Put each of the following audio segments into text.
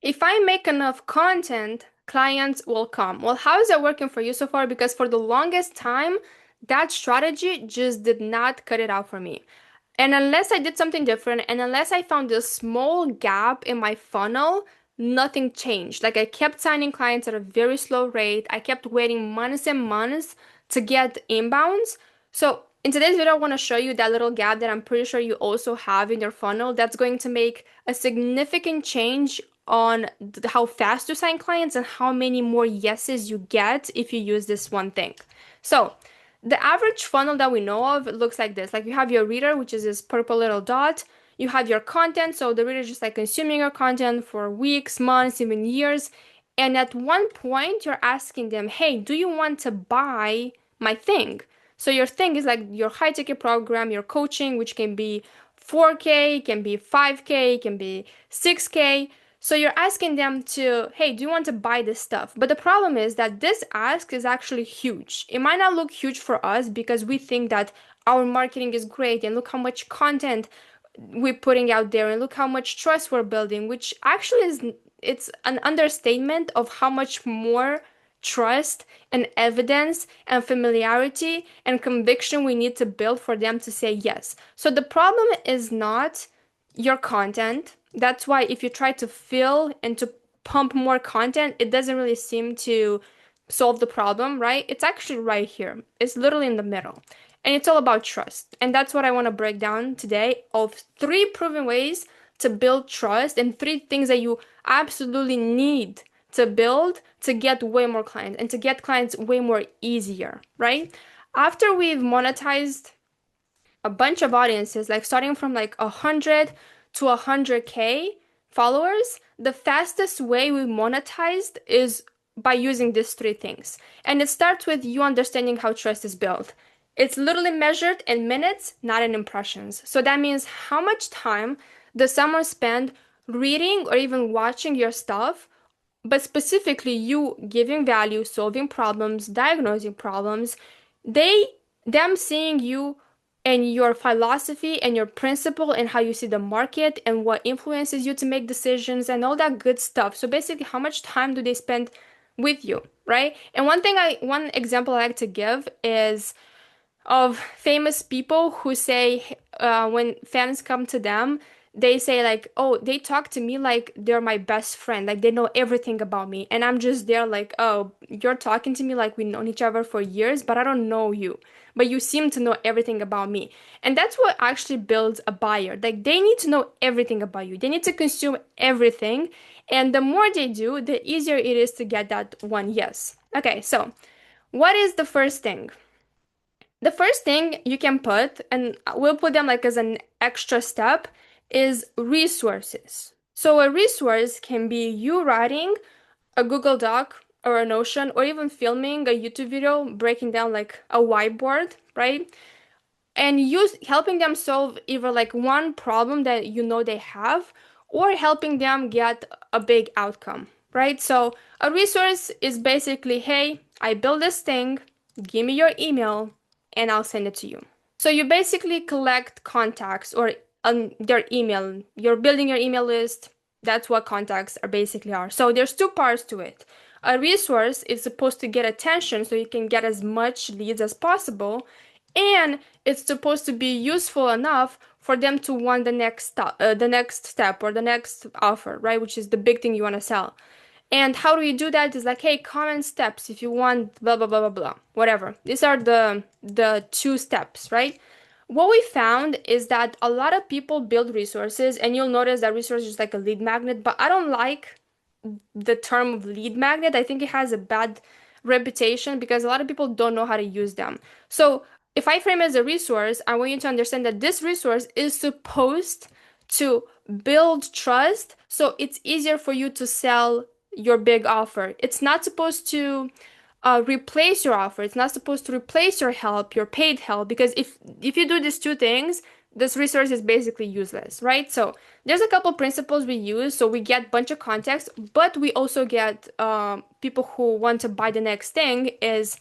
If I make enough content, clients will come. Well, how is that working for you so far? Because for the longest time, that strategy just did not cut it out for me. And unless I did something different and unless I found a small gap in my funnel, nothing changed. Like I kept signing clients at a very slow rate. I kept waiting months and months to get inbounds. So in today's video, I want to show you that little gap that I'm pretty sure you also have in your funnel that's going to make a significant change on how fast you sign clients and how many more yeses you get if you use this one thing. So the average funnel that we know of looks like this. Like you have your reader, which is this purple little dot. You have your content, so the reader is just like consuming your content for weeks, months, even years. And at one point, you're asking them, hey, do you want to buy my thing? So your thing is like your high ticket program, your coaching, which can be 4K, can be 5K, can be 6K. So you're asking them to, hey, do you want to buy this stuff? But the problem is that this ask is actually huge. It might not look huge for us because we think that our marketing is great and look how much content we're putting out there and look how much trust we're building, which actually is it's an understatement of how much more trust and evidence and familiarity and conviction we need to build for them to say yes. So the problem is not your content. That's why if you try to fill and to pump more content, it doesn't really seem to solve the problem, right? It's actually right here. It's literally in the middle. And it's all about trust. And that's what I want to break down today of three proven ways to build trust and three things that you absolutely need to build to get way more clients and to get clients way more easier, right? After we've monetized a bunch of audiences, like starting from like 100 to 100K followers, the fastest way we monetized is by using these three things. And it starts with you understanding how trust is built. It's literally measured in minutes, not in impressions. So that means how much time does someone spend reading or even watching your stuff, but specifically you giving value, solving problems, diagnosing problems, they them seeing you and your philosophy and your principle and how you see the market and what influences you to make decisions and all that good stuff. So basically, how much time do they spend with you, right? And one example I like to give is of famous people who say when fans come to them, they say like, "Oh, they talk to me like they're my best friend, like they know everything about me," and I'm just there like, "Oh, you're talking to me like we've known each other for years, but I don't know you, but you seem to know everything about me," and that's what actually builds a buyer. Like they need to know everything about you. They need to consume everything, and the more they do, the easier it is to get that one yes. Okay, so what is the first thing? The first thing you can put, and we'll put them like as an extra step, is resources. So a resource can be you writing a Google Doc or a Notion or even filming a YouTube video breaking down like a whiteboard, right? And you helping them solve either like one problem that you know they have or helping them get a big outcome, right? So a resource is basically, hey, I built this thing, give me your email and I'll send it to you. So you basically collect contacts or their email. You're building your email list. That's what contacts are basically are. So there's two parts to it. A resource is supposed to get attention so you can get as much leads as possible, and it's supposed to be useful enough for them to want the next step or the next offer, right? Which is the big thing you want to sell. And how do you do that? Is like, hey, common steps if you want blah blah blah blah blah, whatever. These are the two steps, right? What we found is that a lot of people build resources, and you'll notice that resource is like a lead magnet, but I don't like the term of lead magnet. I think it has a bad reputation because a lot of people don't know how to use them. So if I frame it as a resource, I want you to understand that this resource is supposed to build trust so it's easier for you to sell your big offer. It's not supposed to replace your offer. It's not supposed to replace your help, your paid help, because if you do these two things, this resource is basically useless, right? So there's a couple principles we use. So we get a bunch of context, but we also get people who want to buy the next thing. Is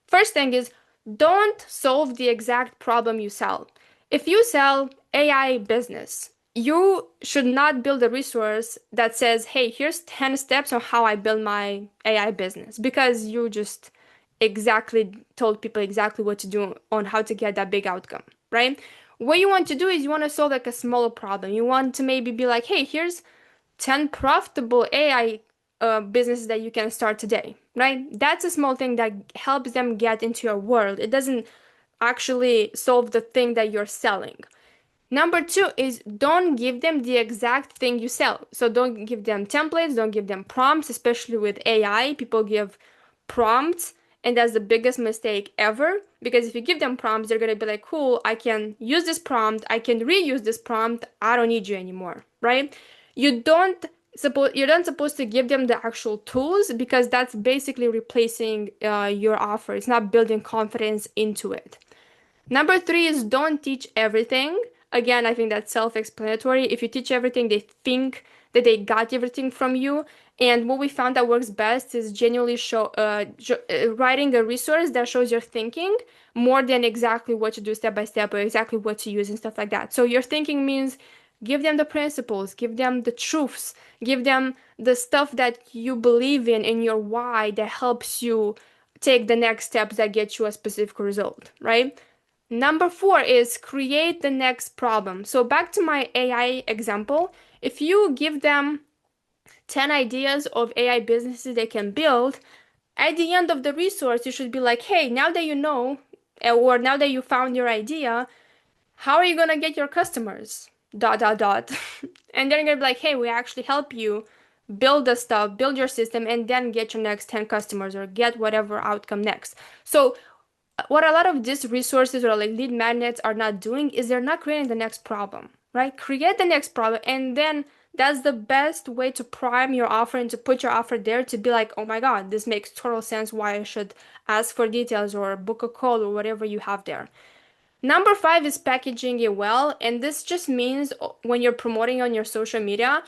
first thing is don't solve the exact problem you sell. If you sell AI business, You should not build a resource that says, hey, here's 10 steps on how I build my AI business, because you just exactly told people exactly what to do on how to get that big outcome, right? What you want to do is you want to solve like a smaller problem. You want to maybe be like, hey, here's 10 profitable AI businesses that you can start today, right? That's a small thing that helps them get into your world. It doesn't actually solve the thing that you're selling. Number two is don't give them the exact thing you sell. So don't give them templates, don't give them prompts, especially with AI. People give prompts, and that's the biggest mistake ever. Because if you give them prompts, they're gonna be like, cool, I can use this prompt, I can reuse this prompt, I don't need you anymore, right? You don't you're not supposed to give them the actual tools, because that's basically replacing your offer. It's not building confidence into it. Number three is don't teach everything. Again, I think that's self-explanatory. If you teach everything, they think that they got everything from you. And what we found that works best is genuinely writing a resource that shows your thinking more than exactly what to do step by step or exactly what to use and stuff like that. So your thinking means give them the principles, give them the truths, give them the stuff that you believe in your why that helps you take the next steps that get you a specific result, right? Number four is create the next problem. So back to my AI example, if you give them 10 ideas of AI businesses they can build, at the end of the resource, you should be like, hey, now that you know, or now that you found your idea, how are you gonna get your customers? Dot, dot, dot. And then you're gonna be like, hey, we actually help you build the stuff, build your system, and then get your next 10 customers or get whatever outcome next. So what a lot of these resources or like lead magnets are not doing is they're not creating the next problem, right? Create the next problem, and then that's the best way to prime your offer and to put your offer there to be like, oh my God, this makes total sense why I should ask for details or book a call or whatever you have there. Number five is packaging it well. And this just means when you're promoting on your social media,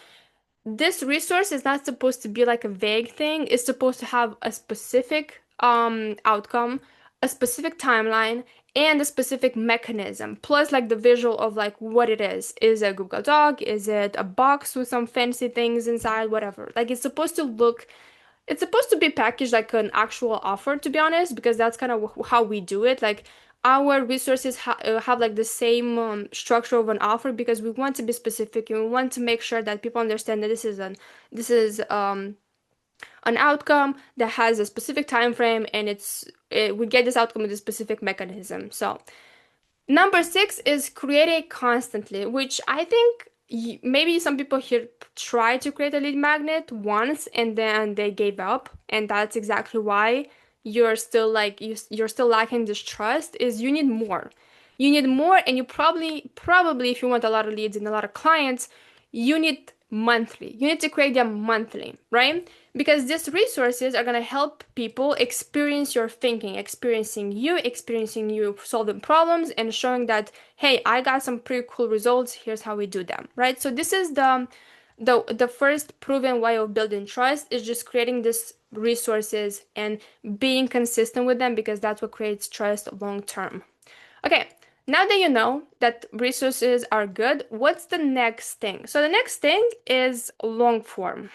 this resource is not supposed to be like a vague thing. It's supposed to have a specific outcome, a specific timeline, and a specific mechanism. Plus like the visual of like what it is. Is it a Google Doc? Is it a box with some fancy things inside? Whatever. Like it's supposed to be packaged like an actual offer, to be honest, because that's kind of how we do it. Like our resources have like the same structure of an offer, because we want to be specific and we want to make sure that people understand that this is an outcome that has a specific time frame, and we get this outcome with a specific mechanism. So number six is create it constantly, which I think maybe some people here try to create a lead magnet once and then they gave up, and that's exactly why you're still like you're still lacking this trust. Is you need more. You need more, and you probably if you want a lot of leads and a lot of clients, you need monthly. You need to create them monthly, right? Because these resources are going to help people experience your thinking, experiencing you solving problems and showing that, hey, I got some pretty cool results. Here's how we do them, right? So this is the first proven way of building trust, is just creating these resources and being consistent with them, because that's what creates trust long term. Okay, now that you know that resources are good, what's the next thing? So the next thing is long form.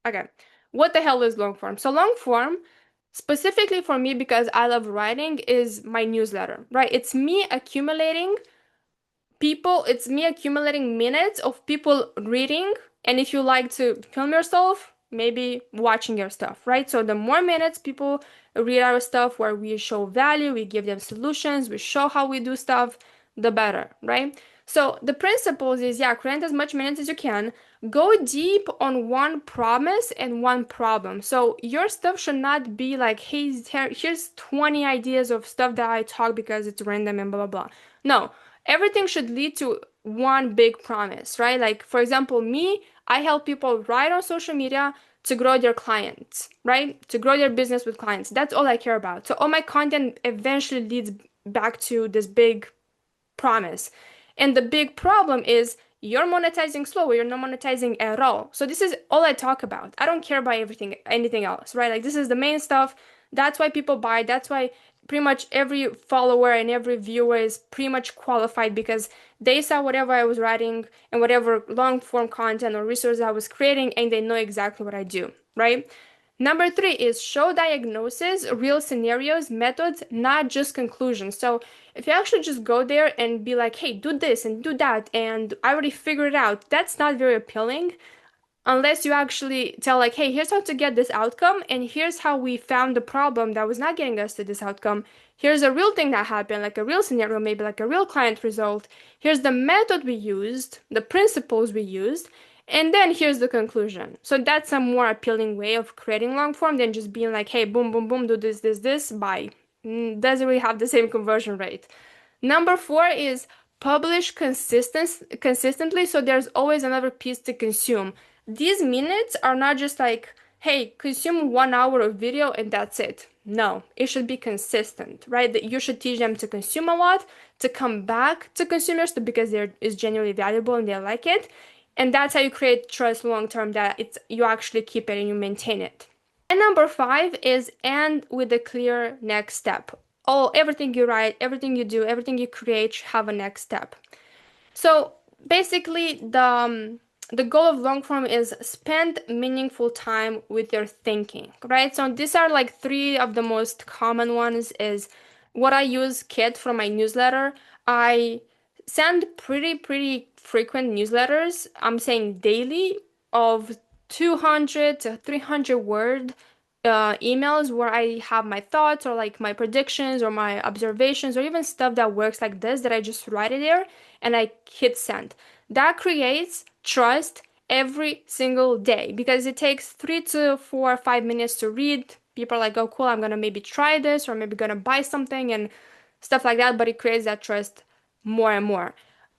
Okay, what the hell is long form? So long form, specifically for me, because I love writing, is my newsletter, right? It's me accumulating minutes of people reading, and if you like to film yourself, maybe watching your stuff, right? So the more minutes people read our stuff where we show value, we give them solutions, we show how we do stuff, the better, right? So the principles is, yeah, create as much minutes as you can. Go deep on one promise and one problem. So your stuff should not be like, hey, here's 20 ideas of stuff that I talk because it's random and blah, blah, blah. No, everything should lead to one big promise, right? Like, for example, me, I help people write on social media to grow their clients, right? To grow their business with clients. That's all I care about. So all my content eventually leads back to this big promise. And the big problem is you're monetizing slow, or you're not monetizing at all. So this is all I talk about. I don't care about anything else, right? Like this is the main stuff. That's why people buy. That's why pretty much every follower and every viewer is pretty much qualified because they saw whatever I was writing and whatever long form content or resources I was creating, and they know exactly what I do, right? Number three is show diagnosis, real scenarios, methods, not just conclusions. So if you actually just go there and be like, hey, do this and do that, and I already figured it out, that's not very appealing unless you actually tell like, hey, here's how to get this outcome, and here's how we found the problem that was not getting us to this outcome. Here's a real thing that happened, like a real scenario, maybe like a real client result. Here's the method we used, the principles we used, and then here's the conclusion. So that's a more appealing way of creating long form than just being like, hey, boom, boom, boom, do this, this, this, bye. Doesn't really have the same conversion rate. Number four is publish consistently, so there's always another piece to consume. These minutes are not just like, hey, consume 1 hour of video and that's it. No, it should be consistent, right? That you should teach them to consume a lot, to come back to consumers because they're is genuinely valuable and they like it. And that's how you create trust long term, that it's you actually keep it and you maintain it. And number five is end with a clear next step. Everything you write, everything you do, everything you create should have a next step. So basically, the goal of long form is spend meaningful time with your thinking, right? So these are like three of the most common ones. Is what I use Kit for my newsletter. I send pretty frequent newsletters. I'm saying daily of 200 to 300 word emails where I have my thoughts or like my predictions or my observations or even stuff that works like this that I just write it there and I hit send. That creates trust every single day because it takes 3 to 4 or 5 minutes to read. People are like, oh, cool, I'm gonna maybe try this or maybe gonna buy something and stuff like that, but it creates that trust more and more.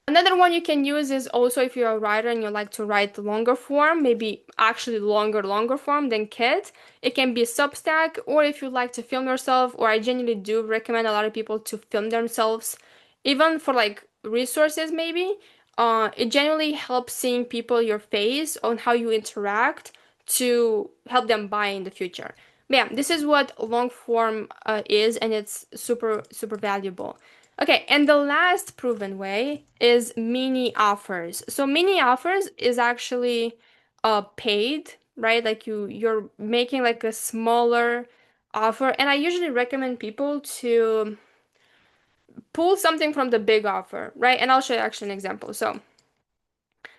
Another one you can use is also if you're a writer and you like to write longer form, maybe actually longer form than Kit. It can be Substack, or if you like to film yourself, or I genuinely do recommend a lot of people to film themselves, even for like resources maybe. It genuinely helps seeing people your face on how you interact to help them buy in the future. But yeah, this is what long form is, and it's super valuable. Okay, and the last proven way is mini offers. So mini offers is actually paid, right? Like you're making like a smaller offer, and I usually recommend people to pull something from the big offer, right? And I'll show you actually an example. So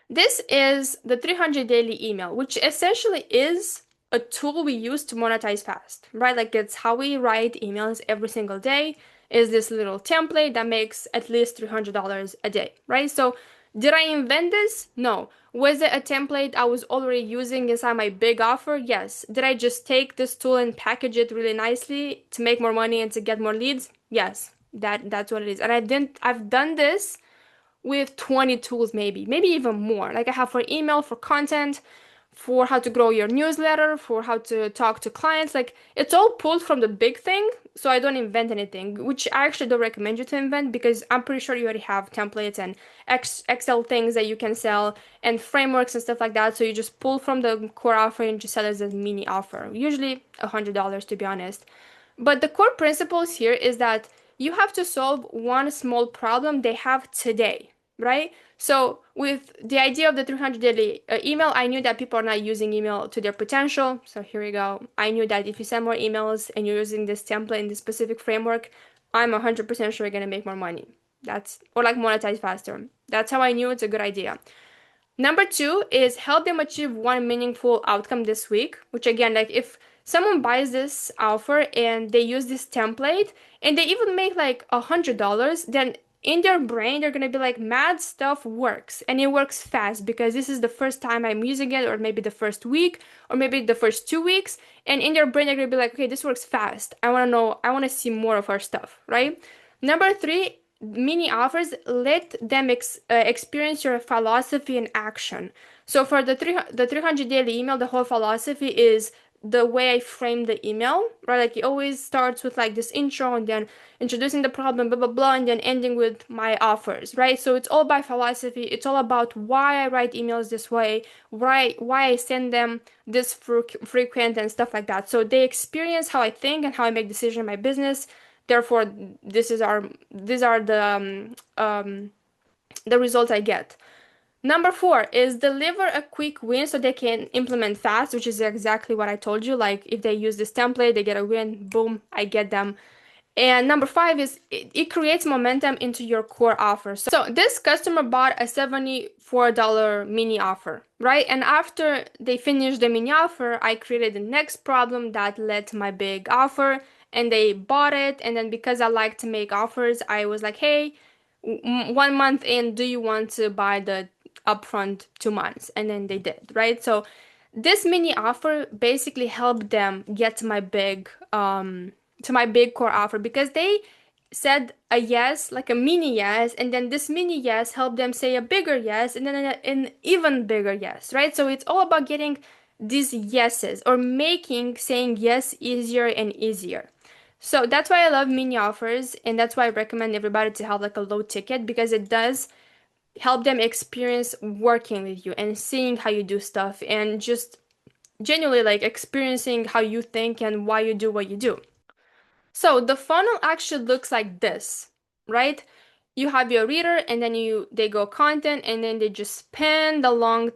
this is the 300 daily email, which essentially is a tool we use to monetize fast, right? Like it's how we write emails every single day is this little template that makes at least $300 a day, right? So did I invent this? No. Was it a template I was already using inside my big offer? Yes. Did I just take this tool and package it really nicely to make more money and to get more leads? Yes. That's what it is. And I've done this with 20 tools, maybe even more. Like I have for email, for content, for how to grow your newsletter, for how to talk to clients. Like it's all pulled from the big thing. So I don't invent anything, which I actually don't recommend you to invent because I'm pretty sure you already have templates and Excel things that you can sell and frameworks and stuff like that. So you just pull from the core offer and just sell it as a mini offer, usually $100 to be honest. But the core principles here is that you have to solve one small problem they have today, right? So with the idea of the 300 daily email, I knew that people are not using email to their potential. So here we go. I knew that if you send more emails and you're using this template in this specific framework, I'm 100% sure you're going to make more money. Or like monetize faster. That's how I knew it's a good idea. Number two is help them achieve one meaningful outcome this week, which again, like if someone buys this offer and they use this template and they even make like $100, then in their brain they're gonna be like, mad stuff works and it works fast because this is the first time I'm using it, or maybe the first week, or maybe the first 2 weeks, and in their brain they're gonna be like, okay, this works fast. I wanna see more of our stuff, right? Number three, mini offers, let them experience your philosophy in action. So for the 300 daily email, the whole philosophy is the way I frame the email, right? Like it always starts with like this intro and then introducing the problem, blah, blah, blah, and then ending with my offers, right? So it's all about philosophy. It's all about why I write emails this way, why I send them this frequent and stuff like that. So they experience how I think and how I make decisions in my business. Therefore, these are the results I get. Number four is deliver a quick win so they can implement fast, which is exactly what I told you. Like if they use this template, they get a win, boom, I get them. And number five is it creates momentum into your core offer. So this customer bought a $74 mini offer, right? And after they finished the mini offer, I created the next problem that led to my big offer and they bought it. And then because I like to make offers, I was like, hey, 1 month in, do you want to buy the upfront 2 months? And then they did, right? So this mini offer basically helped them get to my big core offer because they said a yes, like a mini yes, and then this mini yes helped them say a bigger yes, and then an even bigger yes, right? So it's all about getting these yeses or making saying yes easier and easier. So that's why I love mini offers, and that's why I recommend everybody to have like a low ticket because it does help them experience working with you and seeing how you do stuff and just genuinely like experiencing how you think and why you do what you do. So the funnel actually looks like this, right? You have your reader and then they go content and then they just spend a long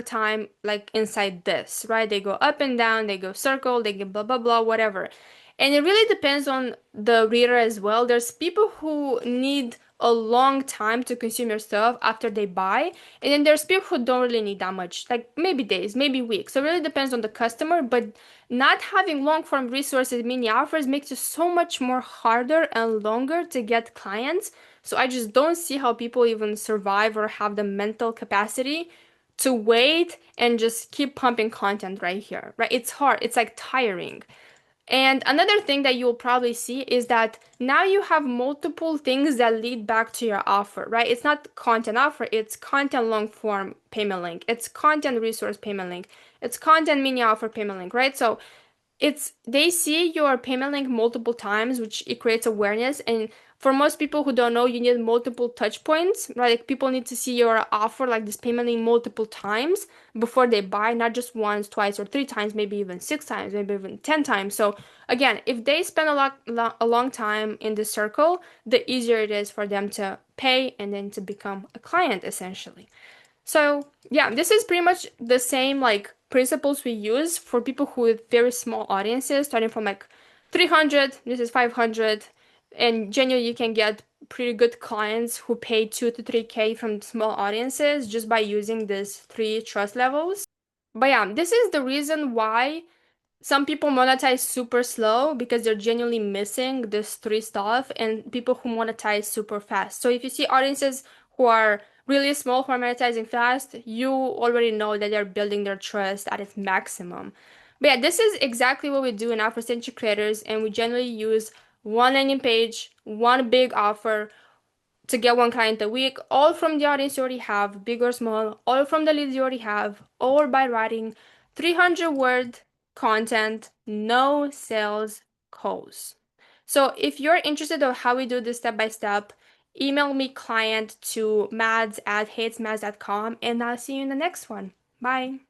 time like inside this, right? They go up and down, they go circle, they get blah blah blah, whatever. And it really depends on the reader as well. There's people who need a long time to consume your stuff after they buy, and then there's people who don't really need that much, like maybe days, maybe weeks. So it really depends on the customer, but not having long form resources, mini offers makes it so much more harder and longer to get clients. So I just don't see how people even survive or have the mental capacity to wait and just keep pumping content right here, right? It's hard. It's like tiring. And another thing that you'll probably see is that now you have multiple things that lead back to your offer, right? It's not content offer, it's content long form payment link, it's content resource payment link, it's content mini offer payment link, right? So it's they see your payment link multiple times, which it creates awareness. And for most people who don't know, you need multiple touch points, right? Like people need to see your offer, like this payment link, multiple times before they buy, not just once, twice, or 3 times, maybe even 6 times, maybe even 10 times. So again, if they spend a long time in this circle, the easier it is for them to pay and then to become a client, essentially. So yeah, this is pretty much the same like principles we use for people who with very small audiences, starting from like 300, this is 500, and genuinely you can get pretty good clients who pay 2 to 3K from small audiences just by using these three trust levels. But yeah, this is the reason why some people monetize super slow because they're genuinely missing this three stuff, and people who monetize super fast. So if you see audiences who are really small who are monetizing fast, you already know that they're building their trust at its maximum. But yeah, this is exactly what we do in Afrocentric Creators, and we generally use one landing page, one big offer, to get one client a week, all from the audience you already have, big or small, all from the leads you already have, all by writing 300-word content, no sales calls. So if you're interested in how we do this step by step, email me client to mads@hatesmads.com, and I'll see you in the next one. Bye.